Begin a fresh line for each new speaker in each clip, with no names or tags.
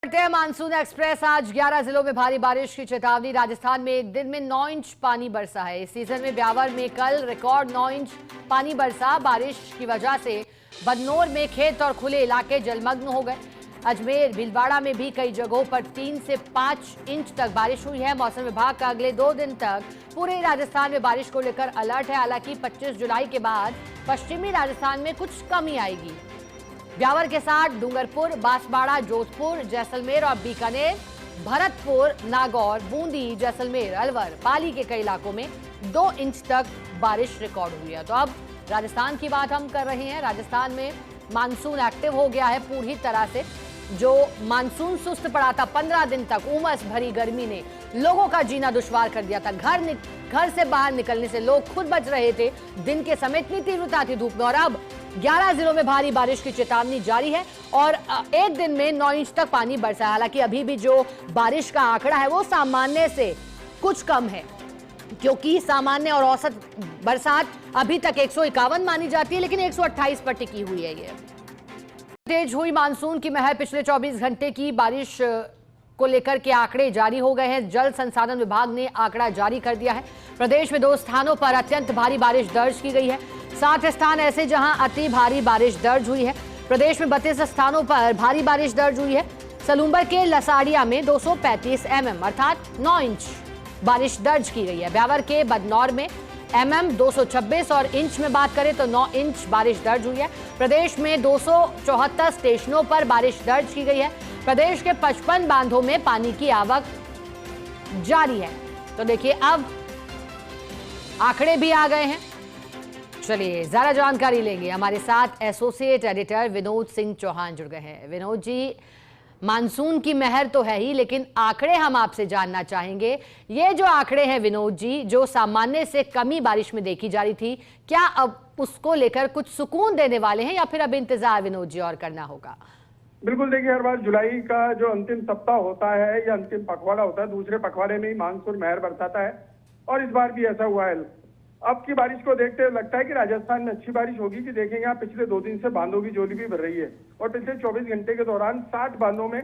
बढ़ते हैं monsoon express. आज 11 जिलों में भारी बारिश की चेतावनी। राजस्थान में एक दिन में 9 इंच पानी बरसा है। इस सीजन में ब्यावर में कल रिकॉर्ड 9 इंच पानी बरसा। बारिश की वजह से बदनौर में खेत और खुले इलाके जलमग्न हो गए। अजमेर भीलवाड़ा में भी कई जगहों पर 3 से 5 इंच तक बारिश हुई है। मौसम विभाग का अगले 2 दिन तक पूरे राजस्थान में बारिश को लेकर अलर्ट है। हालांकि 25 जुलाई के बाद पश्चिमी राजस्थान में कुछ कमी आएगी। ब्यावर के साथ डूंगरपुर, बांसवाड़ा, जोधपुर, जैसलमेर और बीकानेर, भरतपुर, नागौर, बूंदी, जैसलमेर, अलवर, पाली के कई इलाकों में 2 इंच तक बारिश रिकॉर्ड हुई है। तो अब राजस्थान की बात हम कर रहे हैं। राजस्थान में मानसून एक्टिव हो गया है पूरी तरह से। जो मानसून सुस्त पड़ा था 15 दिन तक, उमस भरी गर्मी ने लोगों का जीना दुश्वार कर दिया था। घर से बाहर निकलने से लोग खुद बच रहे थे। दिन के समय इतनी तीव्रता थी धूप में, और अब 11 जिलों में भारी बारिश की चेतावनी जारी है और एक दिन में 9 इंच तक पानी बरसा है। हालांकि अभी भी जो बारिश का आंकड़ा है वो सामान्य से कुछ कम है, क्योंकि सामान्य और औसत बरसात अभी तक 151 मानी जाती है, लेकिन 128 पर टिकी हुई है। ये तेज हुई मानसून की महर। पिछले 24 घंटे की बारिश को लेकर के आंकड़े जारी हो गए हैं। जल संसाधन विभाग ने आंकड़ा जारी कर दिया है। प्रदेश में 2 स्थानों पर अत्यंत भारी बारिश दर्ज की गई है। 7 स्थान ऐसे जहां अति भारी बारिश दर्ज हुई है। प्रदेश में 32 स्थानों पर भारी बारिश दर्ज हुई है। सलूंबर के लसाड़िया में 235 mm अर्थात 9 इंच बारिश दर्ज की गई है। ब्यावर के बदनौर में mm 226 और इंच में बात करें तो 9 इंच बारिश दर्ज हुई है। प्रदेश में 274 स्टेशनों पर बारिश दर्ज की गई है। प्रदेश के 55 बांधों में पानी की आवक जारी है। तो देखिए अब आंकड़े भी आ गए हैं। चलिए ज्यादा जानकारी लेंगे। हमारे साथ एसोसिएट एडिटर विनोद सिंह चौहान जुड़ गए हैं। विनोद जी, मानसून की महर तो है ही, लेकिन आंकड़े हम आपसे जानना चाहेंगे। ये जो आंकड़े हैं विनोद जी, जो सामान्य से कमी बारिश में देखी जा रही थी, क्या अब उसको लेकर कुछ सुकून देने वाले हैं या फिर अब इंतजार विनोद जी और करना होगा?
बिल्कुल, देखिए हर बार जुलाई का जो अंतिम सप्ताह होता है या अंतिम पखवाड़ा होता है, दूसरे पखवाड़े में ही मानसून महर बरसाता है और इस बार भी ऐसा हुआ है। अब की बारिश को देखते हुए लगता है कि राजस्थान में अच्छी बारिश होगी। कि देखेंगे आप, पिछले 2 दिन से बांधों की झोली भी भर रही है और पिछले 24 घंटे के दौरान 60 बांधों में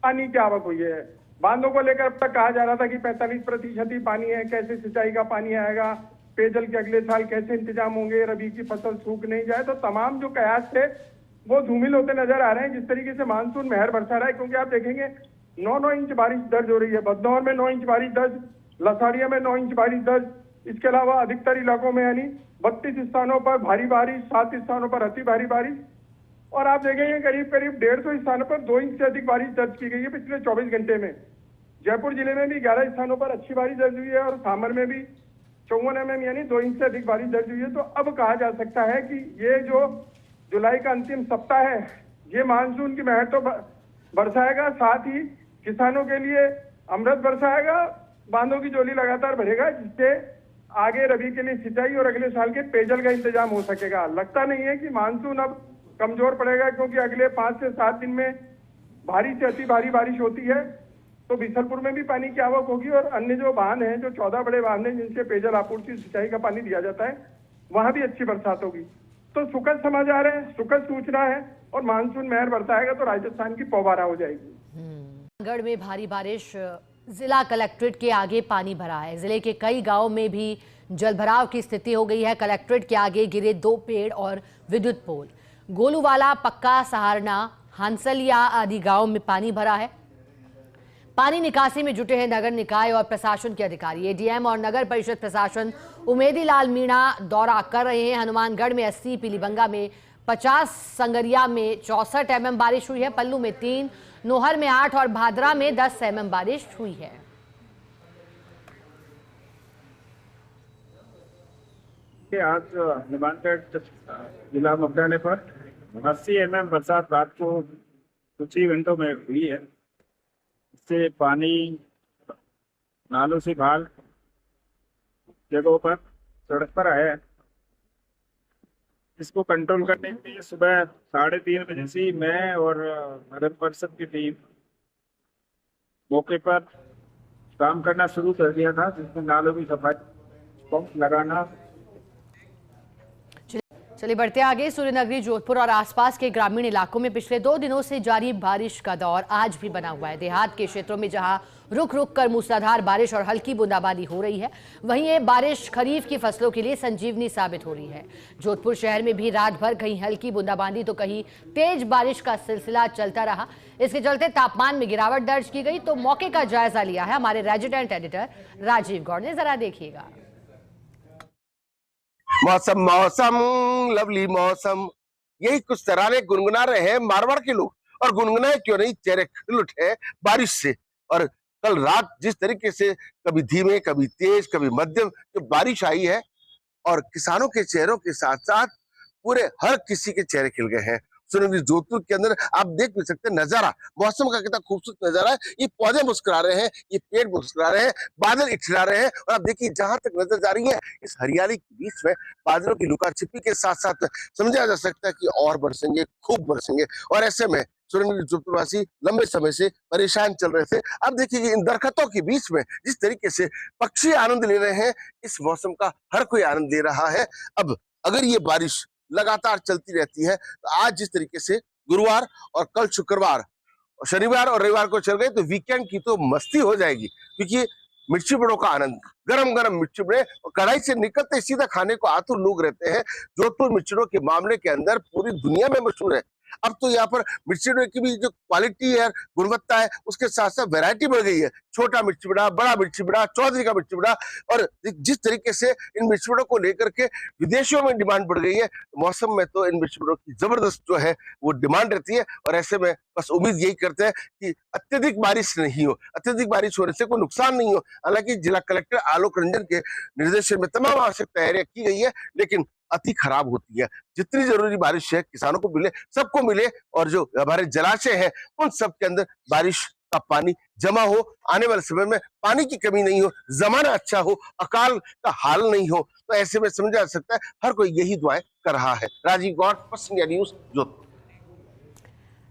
पानी की आवक हुई है। बांधों को लेकर अब तक कहा जा रहा था कि 45% ही पानी है, कैसे सिंचाई का पानी आएगा, पेयजल के अगले साल कैसे इंतजाम होंगे, रबी की फसल सूख नहीं जाए। तो तमाम जो कयास थे वो धूमिल होते नजर आ रहे हैं जिस तरीके से मानसून महर बरसा रहा है। क्योंकि आप देखेंगे 9 इंच बारिश दर्ज हो रही है। बदनौर में 9 इंच बारिश दर्ज, लसाड़िया में 9 इंच बारिश दर्ज। इसके अलावा अधिकतर इलाकों में यानी 32 स्थानों पर भारी बारिश, 7 स्थानों पर अति भारी बारिश, और आप देखेंगे करीब 150 स्थानों पर 2 इंच से अधिक बारिश दर्ज की गई है पिछले 24 घंटे में। जयपुर जिले में भी 11 स्थानों पर अच्छी बारिश दर्ज हुई है और सामर में भी 54 mm यानी 2 इंच से अधिक बारिश दर्ज हुई है। तो अब कहा जा सकता है कि ये जो जुलाई का अंतिम सप्ताह है, ये मानसून की महर तो बरसाएगा, साथ ही किसानों के लिए अमृत बरसाएगा। बांधों की झोली लगातार भरेगा, जिससे आगे रबी के लिए सिंचाई और अगले साल के पेयजल का इंतजाम हो सकेगा। लगता नहीं है कि मानसून अब कमजोर पड़ेगा, क्योंकि अगले 5 से 7 दिन में भारी से अति भारी बारिश होती है तो बीसलपुर में भी पानी की आवक होगी और अन्य जो बांध हैं, जो 14 बड़े बांध हैं जिनसे पेयजल आपूर्ति सिंचाई का पानी दिया जाता है, वहां भी अच्छी बरसात होगी। तो सुखद समाचार है, सुखद सूचना है, और मानसून महर बरसाएगा तो राजस्थान की पौबारा हो जाएगी।
गढ़ में भारी बारिश, जिला कलेक्ट्रेट के आगे पानी भरा है। जिले के कई गांवों में भी जलभराव की स्थिति हो गई है। कलेक्ट्रेट के आगे गिरे 2 पेड़ और विद्युत पोल। गोलूवाला, पक्का, सहारना, हंसलिया आदि गांवों में पानी भरा है। पानी निकासी में जुटे हैं नगर निकाय और प्रशासन के अधिकारी। एडीएम और नगर परिषद प्रशासन उमेदी लाल मीणा दौरा कर रहे हैं। हनुमानगढ़ में 80, पीलीबंगा में 50, संगरिया में 64 mm बारिश हुई है। पल्लू में 3, नोहर में 8 और भादरा में 10 mm बारिश हुई है।
आज हनुमानगढ़ जिला मुख्यालय पर 80 mm बरसात रात को कुछ ही घंटों में हुई है। इससे पानी नालों से बाहर जगहों पर सड़क पर आया है। इसको कंट्रोल करने के लिए सुबह 3:30 बजे से मैं और नगर परिषद की टीम मौके पर काम करना शुरू कर दिया था, जिसमें नालों की सफाई, पंप लगाना।
चलिए बढ़ते आगे। सूर्यनगरी, जोधपुर और आसपास के ग्रामीण इलाकों में पिछले 2 दिनों से जारी बारिश का दौर आज भी बना हुआ है। देहात के क्षेत्रों में जहां रुक रुक कर मूसलाधार बारिश और हल्की बूंदाबांदी हो रही है, वहीं ये बारिश खरीफ की फसलों के लिए संजीवनी साबित हो रही है। जोधपुर शहर में भी रात भर कहीं हल्की बूंदाबांदी तो कहीं तेज बारिश का सिलसिला चलता रहा। इसके चलते तापमान में गिरावट दर्ज की गई। तो मौके का जायजा लिया है हमारे रेजिडेंट एडिटर राजीव गौड़ ने। जरा देखिएगा।
मौसम मौसम लवली मौसम, यही कुछ तराने गुनगुना रहे हैं मारवाड़ के लोग। और गुनगुनाए क्यों नहीं, चेहरे खिल उठे बारिश से। और कल रात जिस तरीके से कभी धीमे कभी तेज कभी मध्यम जो बारिश आई है, और किसानों के चेहरों के साथ साथ पूरे हर किसी के चेहरे खिल गए हैं। सूर्यनगरी जोधपुर के अंदर आप देख भी सकते हैं नजारा, मौसम का कितना खूबसूरत नजारा है। ये पौधे मुस्कुरा रहे हैं, ये पेड़ मुस्कुरा रहे हैं, बादल इठला रहे हैं। और आप देखिए जहां तक नजर जा रही है, इस हरियाली के बीच में बादलों की लुका छिपी के साथ साथ समझा जा सकता है कि और बरसेंगे, खूब बरसेंगे। और ऐसे में सूर्यनगरी जोधपुरवासी लंबे समय से परेशान चल रहे थे। अब देखिए इन दरख्तों के बीच में जिस तरीके से पक्षी आनंद ले रहे हैं, इस मौसम का हर कोई आनंद ले रहा है। अब अगर ये बारिश लगातार चलती रहती है तो आज जिस तरीके से गुरुवार और कल शुक्रवार, शनिवार और रविवार को चल गए, तो वीकेंड की तो मस्ती हो जाएगी। क्योंकि मिर्ची बड़ों का आनंद, गरम गरम मिर्ची बड़े कढ़ाई से निकलते सीधा खाने को आतुर लोग रहते हैं। जोधपुर मिर्ची बड़ों के मामले के अंदर पूरी दुनिया में मशहूर है। अब तो यहाँ पर मिर्ची बड़े की भी जो क्वालिटी है, गुणवत्ता है, उसके साथ साथ वैरायटी बढ़ गई है। छोटा मिर्ची बड़ा, बड़ा मिर्ची बड़ा, चौधरी का मिर्ची बड़ा। और जिस तरीके से इन मिर्ची बड़ों को लेकर के विदेशों में डिमांड बढ़ गई है, मौसम में तो इन मिर्ची बड़ों की जबरदस्त जो है वो डिमांड रहती है। और ऐसे में बस उम्मीद यही करते हैं कि अत्यधिक बारिश नहीं हो, अत्यधिक बारिश होने से कोई नुकसान नहीं हो। हालांकि जिला कलेक्टर आलोक रंजन के निर्देशन में तमाम आवश्यक तैयारियां की गई है, लेकिन अति खराब होती है। जितनी जरूरी बारिश है किसानों को मिले, सबको मिले। और जो हमारे जलाशय है उन सब के अंदर बारिश का पानी जमा हो, आने वाले समय में पानी की कमी नहीं हो, जमाना अच्छा हो, अकाल का हाल नहीं हो। तो ऐसे में समझा जा सकता है हर कोई यही दुआएं कर रहा है। राजीव गौड़, पश्चिम इंडिया न्यूज, जोधपुर।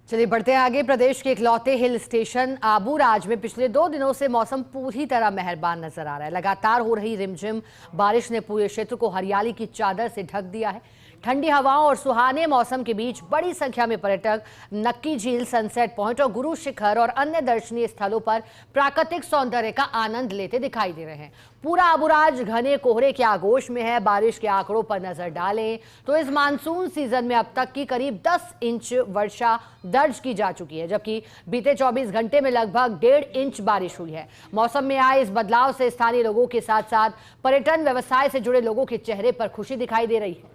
चलिए बढ़ते आगे। प्रदेश के इकलौते हिल स्टेशन आबूराज में पिछले 2 दिनों से मौसम पूरी तरह मेहरबान नजर आ रहा है। लगातार हो रही रिमझिम बारिश ने पूरे क्षेत्र को हरियाली की चादर से ढक दिया है। ठंडी हवाओं और सुहाने मौसम के बीच बड़ी संख्या में पर्यटक नक्की झील, सनसेट पॉइंट और गुरु शिखर और अन्य दर्शनीय स्थलों पर प्राकृतिक सौंदर्य का आनंद लेते दिखाई दे रहे हैं। पूरा आबूराज घने कोहरे के आगोश में है। बारिश के आंकड़ों पर नजर डालें तो इस मानसून सीजन में अब तक की करीब 10 इंच वर्षा दर्ज की जा चुकी है, जबकि बीते 24 घंटे में लगभग 1.5 इंच बारिश हुई है। मौसम में आए इस बदलाव से स्थानीय लोगों के साथ साथ पर्यटन व्यवसाय से जुड़े लोगों के चेहरे पर खुशी दिखाई दे रही है।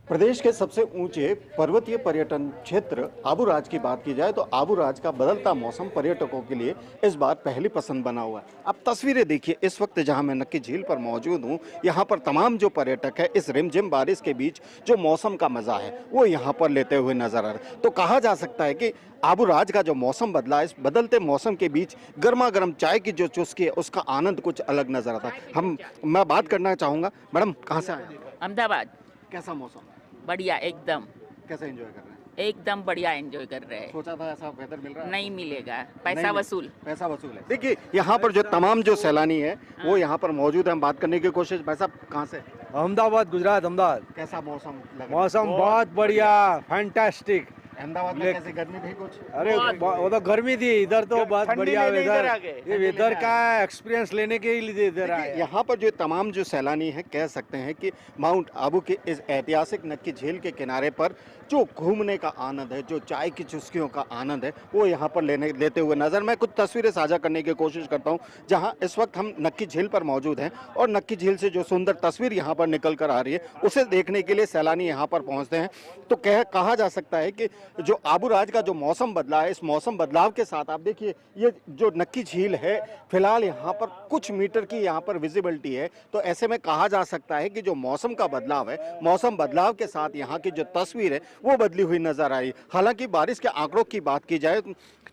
प्रदेश के सबसे ऊंचे पर्वतीय पर्यटन क्षेत्र आबूराज की बात की जाए तो आबूराज का बदलता मौसम पर्यटकों के लिए इस बार पहली पसंद बना हुआ है। अब तस्वीरें देखिए, इस वक्त जहां मैं नक्की झील पर मौजूद हूं, यहां पर तमाम जो पर्यटक है इस रिमझिम बारिश के बीच जो मौसम का मजा है वो यहां पर लेते हुए नजर आ रहे हैं। तो कहा जा सकता है कि आबूराज का जो मौसम बदला है, इस बदलते मौसम के बीच गर्मा गर्म चाय की जो चुस्की है उसका आनंद कुछ अलग नजर आता है। मैं बात करना चाहूँगा, मैडम कहाँ से आए?
अहमदाबाद।
कैसा मौसम?
बढ़िया एकदम।
कैसे एंजॉय कर रहे हैं?
एकदम बढ़िया एंजॉय कर रहे हैं।
सोचा था ऐसा वेदर मिल रहा है?
नहीं मिलेगा, पैसा वसूल।
पैसा वसूल है। देखिए यहाँ पर जो तमाम जो सैलानी है वो यहाँ पर मौजूद है। हम बात करने की कोशिश, भाई साहब कहाँ से?
अहमदाबाद, गुजरात। अहमदाबाद।
कैसा मौसम लगा?
मौसम बहुत बढ़िया, फैंटास्टिक।
अहमदाबाद में कैसे गर्मी थी कुछ?
अरे वो तो गर्मी थी, इधर तो बहुत बढ़िया वेदर। ये वेदर का एक्सपीरियंस लेने के लिए इधर आए।
यहाँ पर जो तमाम जो सैलानी है कह सकते हैं कि माउंट आबू के इस ऐतिहासिक नक्की झील के किनारे पर जो घूमने का आनंद है, जो चाय की चुस्कियों का आनंद है वो यहाँ पर लेते हुए नजर। मैं कुछ तस्वीरें साझा करने की कोशिश करता हूँ जहाँ इस वक्त हम नक्की झील पर मौजूद हैं और नक्की झील से जो सुंदर तस्वीर यहाँ पर निकल कर आ रही है उसे देखने के लिए सैलानी यहाँ पर पहुँचते हैं। तो कहा जा सकता है कि जो आबूराज का जो मौसम बदला है, इस मौसम बदलाव के साथ आप देखिए ये जो नक्की झील है फिलहाल यहाँ पर कुछ मीटर की यहाँ पर विजिबिलिटी है। तो ऐसे में कहा जा सकता है कि जो मौसम का बदलाव है, मौसम बदलाव के साथ यहाँ की जो तस्वीर है वो बदली हुई नजर आई। हालांकि बारिश के आंकड़ों की बात की जाए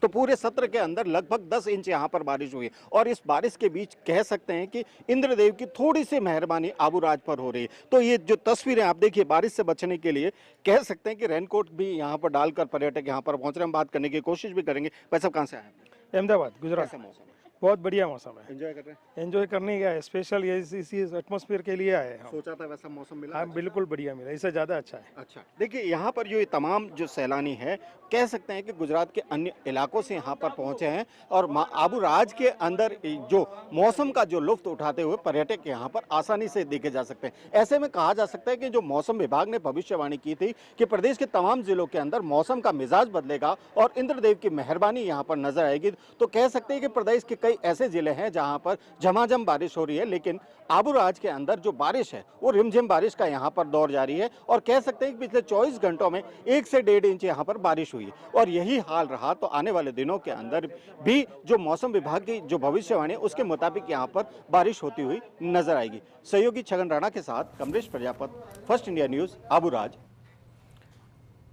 तो पूरे सत्र के अंदर लगभग 10 इंच यहाँ पर बारिश हुई और इस बारिश के बीच कह सकते हैं कि इंद्रदेव की थोड़ी सी मेहरबानी आबूराज पर हो रही है। तो ये जो तस्वीरें आप देखिए, बारिश से बचने के लिए कह सकते हैं कि रेनकोट भी यहाँ पर डालकर पर्यटक यहाँ पर पहुंच रहे हैं। हम बात करने की कोशिश भी करेंगे। भाई साहब कहाँ से आए?
अहमदाबाद, गुजरात।
कैसा मौसम?
बहुत बढ़िया मौसम है,
एंजॉय कर रहे हैं?
एंजॉय करने का है, स्पेशल ये इसी एटमॉस्फेयर के लिए आए हैं हम।
सोचा था वैसा मौसम मिला?
हाँ बिल्कुल बढ़िया मिला, इससे ज़्यादा अच्छा है।
अच्छा, देखिए यहाँ पर ये तमाम जो सैलानी है कह सकते हैं कि गुजरात के अन्य इलाकों से यहाँ पर पहुंचे हैं और आबू राज के अंदर जो मौसम का जो लुत्फ उठाते हुए पर्यटक यहाँ पर आसानी से देखे जा सकते हैं। ऐसे में कहा जा सकता है कि जो मौसम विभाग ने भविष्यवाणी की थी कि प्रदेश के तमाम जिलों के अंदर मौसम का मिजाज बदलेगा और इंद्रदेव की मेहरबानी यहाँ पर नजर आएगी, तो कह सकते हैं कि प्रदेश के कई ऐसे जिले हैं जहाँ पर झमाझम बारिश हो रही है, लेकिन आबू राज के अंदर जो बारिश है वो रिमझिम बारिश का यहाँ पर दौर जारी है और कह सकते हैं कि पिछले 24 घंटों में 1 से 1.5 इंच यहाँ पर बारिश हुई और यही हाल रहा तो आने वाले दिनों के अंदर भी जो मौसम विभाग की जो भविष्यवाणी है उसके मुताबिक यहाँ पर बारिश होती हुई नजर आएगी। सहयोगी छगन राणा के साथ Kamlesh Prajapat, first India news, Abu Raj.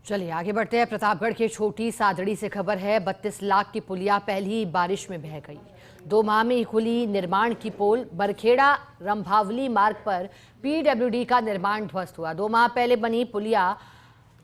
चलिए आगे बढ़ते हैं। प्रतापगढ़ के छोटी सादड़ी से खबर है। 32 लाख की पुलिया पहली बारिश में बह गई। 2 माह में खुली निर्माण की पोल बरखेड़ा रंभावली मार्ग पर पीडब्ल्यूडी का निर्माण ध्वस्त हुआ। 2 माह पहले बनी पुलिया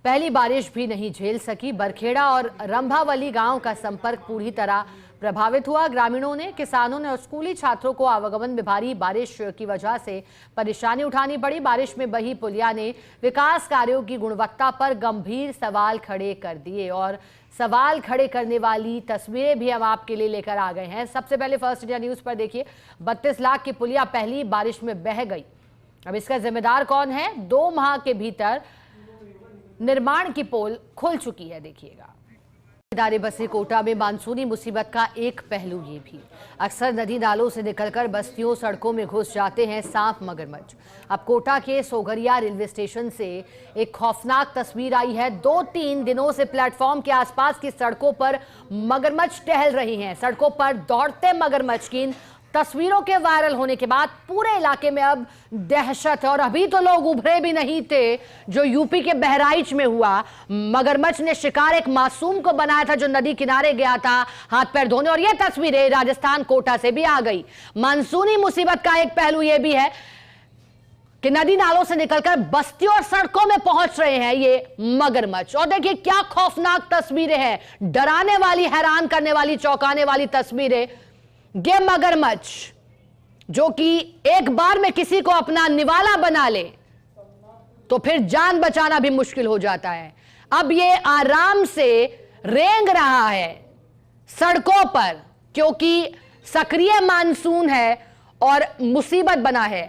पहली बारिश भी नहीं झेल सकी। बरखेड़ा और रंभावली गांव का संपर्क पूरी तरह प्रभावित हुआ। ग्रामीणों ने, किसानों ने और स्कूली छात्रों को आवागमन में भारी बारिश की वजह से परेशानी उठानी पड़ी। बारिश में बही पुलिया ने विकास कार्यों की गुणवत्ता पर गंभीर सवाल खड़े कर दिए और सवाल खड़े करने वाली तस्वीरें भी हम आपके लिए लेकर आ गए हैं। सबसे पहले फर्स्ट इंडिया न्यूज पर देखिए, 32 लाख की पुलिया पहली बारिश में बह गई। अब इसका जिम्मेदार कौन है? 2 माह के भीतर निर्माण की पोल खुल चुकी है। देखिएगा, दारे बसे कोटा में मानसूनी मुसीबत का एक पहलू ये भी, अक्सर नदी नालों से निकलकर बस्तियों सड़कों में घुस जाते हैं सांप मगरमच्छ। अब कोटा के सोगरिया रेलवे स्टेशन से एक खौफनाक तस्वीर आई है। 2-3 दिनों से प्लेटफॉर्म के आसपास की सड़कों पर मगरमच्छ टहल रही हैं। सड़कों पर दौड़ते मगरमच्छ की तस्वीरों के वायरल होने के बाद पूरे इलाके में अब दहशत है और अभी तो लोग उभरे भी नहीं थे जो यूपी के बहराइच में हुआ। मगरमच्छ ने शिकार एक मासूम को बनाया था जो नदी किनारे गया था हाथ पैर धोने, और ये तस्वीरें राजस्थान कोटा से भी आ गई। मानसूनी मुसीबत का एक पहलू यह भी है कि नदी नालों से निकलकर बस्तियों और सड़कों में पहुंच रहे हैं ये मगरमच्छ। और देखिए क्या खौफनाक तस्वीरें हैं, डराने वाली, हैरान करने वाली, चौंकाने वाली तस्वीरें। ये मगरमच्छ जो कि एक बार में किसी को अपना निवाला बना ले तो फिर जान बचाना भी मुश्किल हो जाता है। अब ये आराम से रेंग रहा है सड़कों पर क्योंकि सक्रिय मानसून है और मुसीबत बना है।